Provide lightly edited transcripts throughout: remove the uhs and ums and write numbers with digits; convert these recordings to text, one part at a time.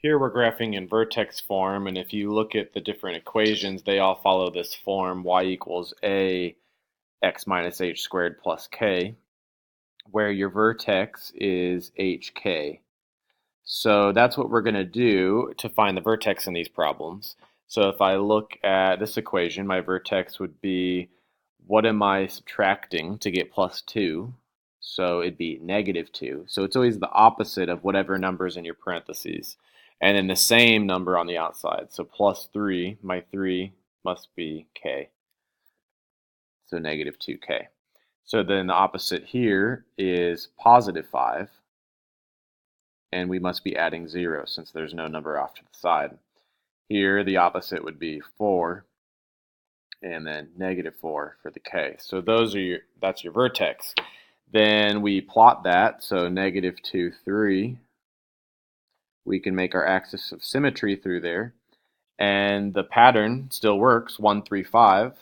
Here we're graphing in vertex form, and if you look at the different equations, they all follow this form: y equals a x minus h squared plus k, where your vertex is hk. So that's what we're going to do to find the vertex in these problems. So if I look at this equation, my vertex would be, what am I subtracting to get plus 2? So it'd be negative 2. So it's always the opposite of whatever number's in your parentheses. And then the same number on the outside. So plus 3, my 3 must be k. So negative 2k. So then the opposite here is positive 5. And we must be adding 0 since there's no number off to the side. Here, the opposite would be 4, and then negative 4 for the k. So that's your vertex. Then we plot that, so negative 2, 3. We can make our axis of symmetry through there, and the pattern still works, 1, 3, 5.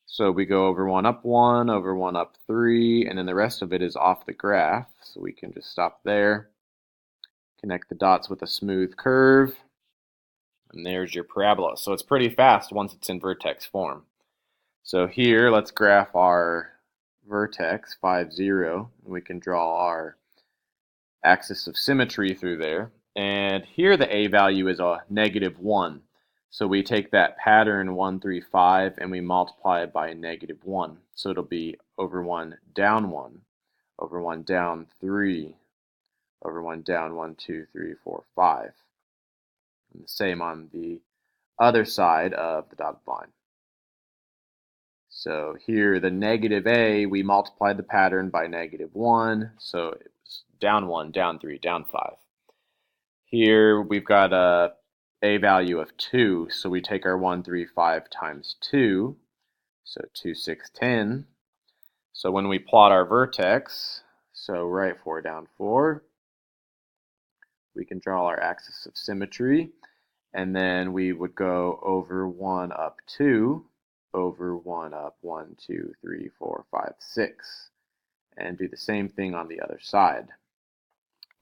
So we go over 1 up 1, over 1 up 3, and then the rest of it is off the graph, so we can just stop there. Connect the dots with a smooth curve, and there's your parabola. So it's pretty fast once it's in vertex form. So here, let's graph our vertex, 5, 0, and we can draw our axis of symmetry through there. And here the a value is a negative 1. So we take that pattern 1, 3, 5, and we multiply it by negative 1. So it'll be over 1, down 1, over 1, down 3, over 1, down 1, 2, 3, 4, 5. And the same on the other side of the dotted line. So here, the negative a, we multiplied the pattern by negative 1, so it was down 1, down 3, down 5. Here, we've got a value of 2, so we take our 1, 3, 5 times 2, so 2, 6, 10. So when we plot our vertex, so right 4, down 4, we can draw our axis of symmetry, and then we would go over 1 up 2, over 1 up 1, 2, 3, 4, 5, 6, and do the same thing on the other side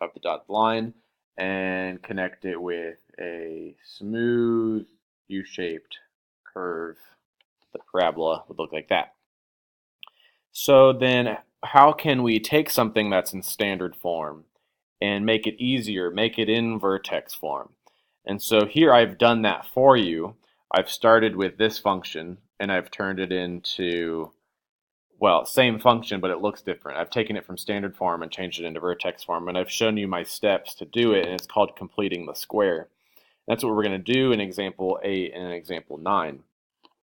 of the dotted line and connect it with a smooth U-shaped curve. The parabola would look like that. So then how can we take something that's in standard form and make it easier, make it in vertex form? And so here I've done that for you. I've started with this function and I've turned it into, well, same function, but it looks different. I've taken it from standard form and changed it into vertex form, and I've shown you my steps to do it, and it's called completing the square. That's what we're going to do in example 8 and in example 9.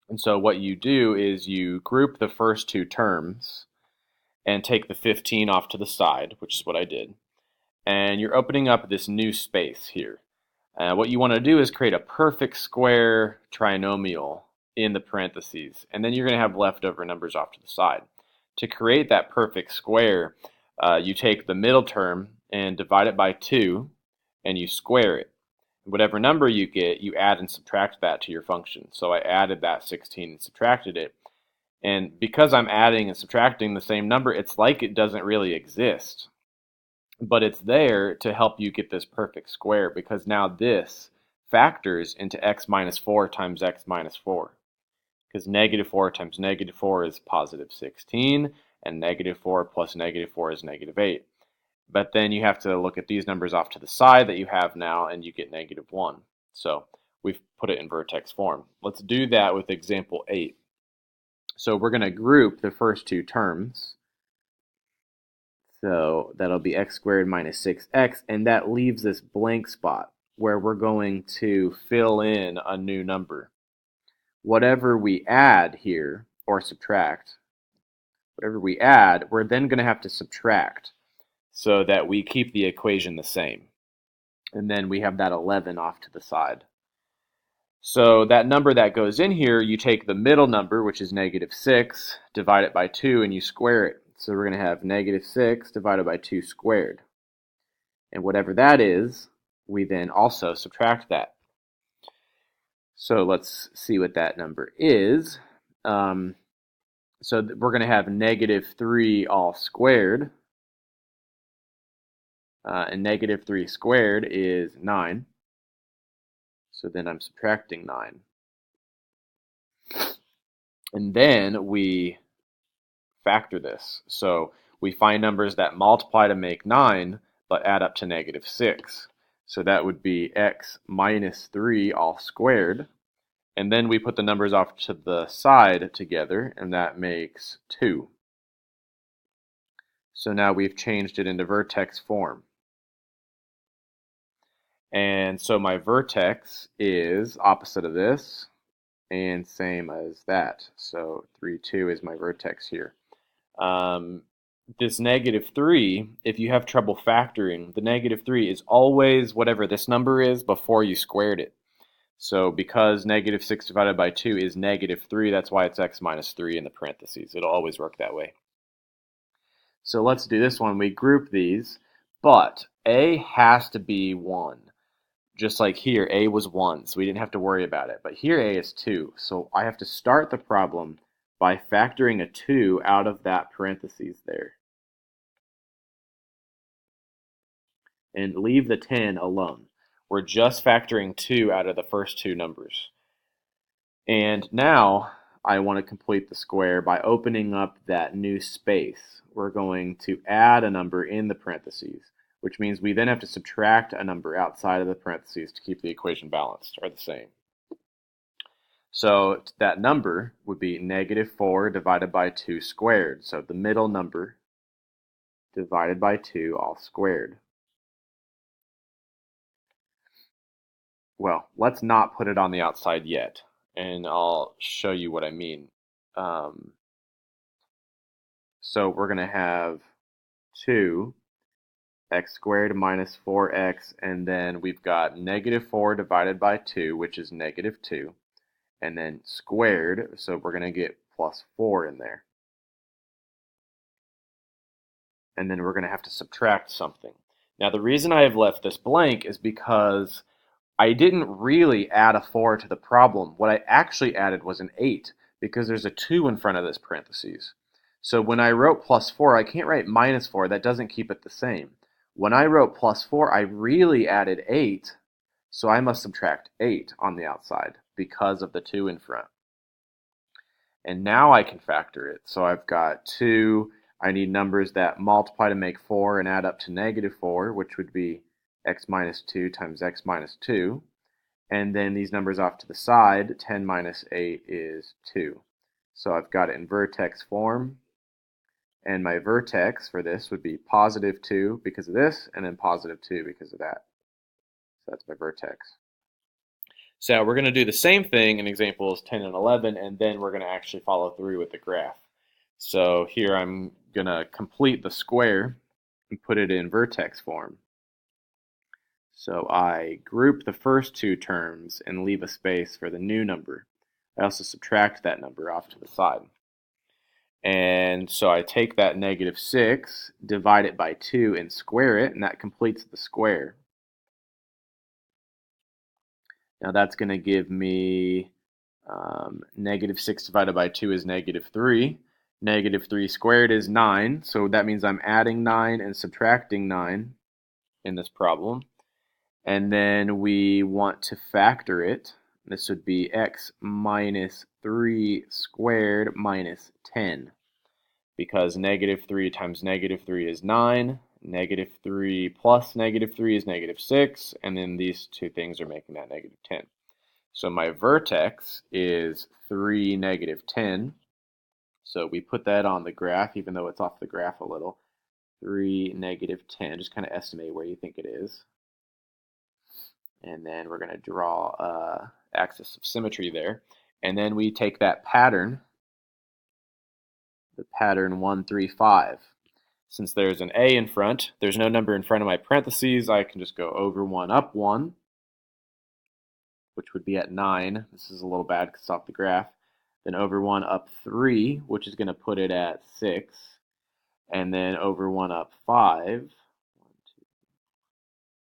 And so what you do is you group the first two terms and take the 15 off to the side, which is what I did. And you're opening up this new space here. What you want to do is create a perfect square trinomial in the parentheses, and then you're going to have leftover numbers off to the side. To create that perfect square, you take the middle term and divide it by 2, and you square it. Whatever number you get, you add and subtract that to your function. So I added that 16 and subtracted it. And because I'm adding and subtracting the same number, it's like it doesn't really exist. But it's there to help you get this perfect square, because now this factors into x minus 4 times x minus 4. Because negative 4 times negative 4 is positive 16, and negative 4 plus negative 4 is negative 8. But then you have to look at these numbers off to the side that you have now, and you get negative 1. So we've put it in vertex form. Let's do that with example 8. So we're going to group the first two terms. So that'll be x squared minus 6x, and that leaves this blank spot where we're going to fill in a new number. Whatever we add here, or subtract, whatever we add, we're then going to have to subtract so that we keep the equation the same. And then we have that 11 off to the side. So that number that goes in here, you take the middle number, which is negative 6, divide it by 2, and you square it. So we're going to have negative 6 divided by 2 squared. And whatever that is, we then also subtract that. So let's see what that number is. So we're going to have negative 3 all squared. and negative 3 squared is 9. So then I'm subtracting 9. And then we factor this. So we find numbers that multiply to make 9, but add up to negative 6. So that would be x minus 3 all squared. And then we put the numbers off to the side together, and that makes 2. So now we've changed it into vertex form. And so my vertex is opposite of this and same as that. So 3, 2 is my vertex here. This negative 3, if you have trouble factoring, the negative 3 is always whatever this number is before you squared it. So because negative 6 divided by 2 is negative 3, that's why it's x minus 3 in the parentheses. It'll always work that way. So let's do this one. We group these, but a has to be 1. Just like here, a was 1, so we didn't have to worry about it. But here a is 2, so I have to start the problem by factoring a 2 out of that parentheses there. And leave the 10 alone. We're just factoring 2 out of the first two numbers. And now I want to complete the square by opening up that new space. We're going to add a number in the parentheses, which means we then have to subtract a number outside of the parentheses to keep the equation balanced, or the same. So that number would be negative 4 divided by 2 squared. So the middle number divided by 2 all squared. Well, let's not put it on the outside yet, and I'll show you what I mean. So we're going to have 2 x squared minus 4x, and then we've got negative 4 divided by 2, which is negative 2, and then squared, so we're going to get plus 4 in there. And then we're going to have to subtract something. Now the reason I have left this blank is because I didn't really add a 4 to the problem. What I actually added was an 8, because there's a 2 in front of this parentheses. So when I wrote plus 4, I can't write minus 4. That doesn't keep it the same. When I wrote plus 4, I really added 8, so I must subtract 8 on the outside because of the 2 in front. And now I can factor it. So I've got 2. I need numbers that multiply to make 4 and add up to negative 4, which would be x minus 2 times x minus 2. And then these numbers off to the side, 10 minus 8 is 2. So I've got it in vertex form. And my vertex for this would be positive 2 because of this, and then positive 2 because of that. So that's my vertex. So we're going to do the same thing in examples 10 and 11, and then we're going to actually follow through with the graph. So here I'm going to complete the square and put it in vertex form. So I group the first two terms and leave a space for the new number. I also subtract that number off to the side. And so I take that negative 6, divide it by 2, and square it, and that completes the square. Now that's going to give me negative 6 divided by 2 is negative 3. Negative 3 squared is 9, so that means I'm adding 9 and subtracting 9 in this problem. And then we want to factor it. This would be x minus 3 squared minus 10. Because negative 3 times negative 3 is 9. Negative 3 plus negative 3 is negative 6. And then these two things are making that negative 10. So my vertex is 3, negative 10. So we put that on the graph, even though it's off the graph a little. 3, negative 10. Just kind of estimate where you think it is. And then we're going to draw an axis of symmetry there. And then we take that pattern, the pattern 1, 3, 5. Since there's an a in front, there's no number in front of my parentheses, I can just go over 1, up 1, which would be at 9. This is a little bad because it's off the graph. Then over 1, up 3, which is going to put it at 6. And then over 1, up 5,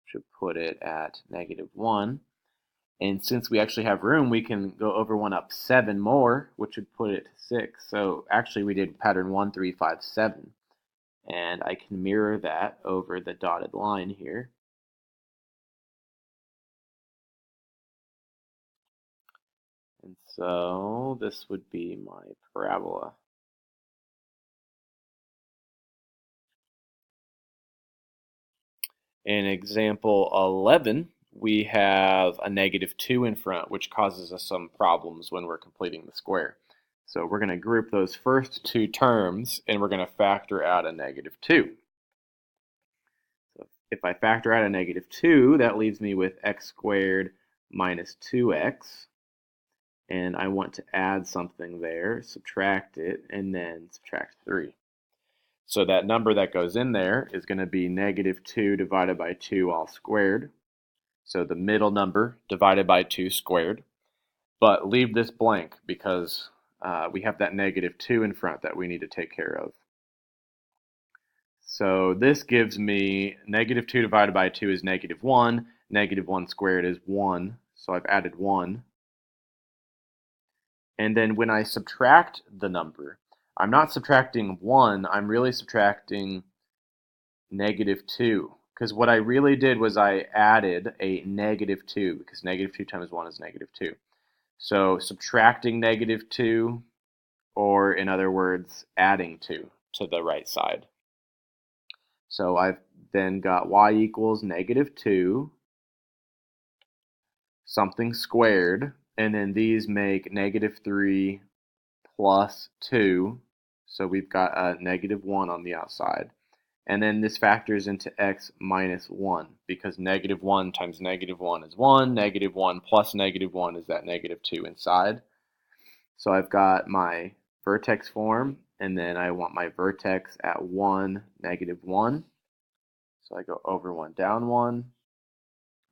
should put it at negative 1. And since we actually have room, we can go over 1, up 7 more, which would put it to 6. So actually we did pattern 1, 3, 5, 7. And I can mirror that over the dotted line here. And so this would be my parabola. In example 11, we have a -2 in front, which causes us some problems when we're completing the square. So we're going to group those first two terms, and we're going to factor out a -2. So if I factor out a -2, that leaves me with x squared minus 2x. And I want to add something there, subtract it, and then subtract 3. So that number that goes in there is going to be -2 divided by 2 all squared. So the middle number divided by 2 squared. But leave this blank because we have that -2 in front that we need to take care of. So this gives me -2 divided by 2 is -1. -1 squared is 1. So I've added 1. And then when I subtract the number, I'm not subtracting 1, I'm really subtracting -2. Because what I really did was I added a -2, because -2 times 1 is -2. So subtracting -2, or in other words, adding 2 to the right side. So I've then got y equals -2, something squared, and then these make -3 plus 2, so we've got a -1 on the outside. And then this factors into x minus 1, because -1 times -1 is 1, -1 plus -1 is that -2 inside. So I've got my vertex form, and then I want my vertex at 1, -1. So I go over 1, down 1,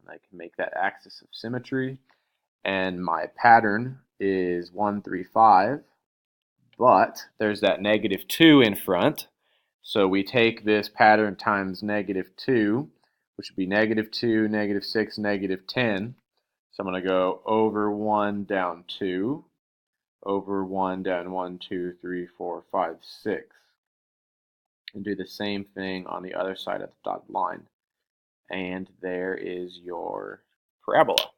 and I can make that axis of symmetry. And my pattern is 1, 3, 5. But there's that -2 in front. So we take this pattern times -2, which would be -2, -6, -10. So I'm going to go over 1, down 2, over 1, down 1, 2, 3, 4, 5, 6. And do the same thing on the other side of the dotted line. And there is your parabola.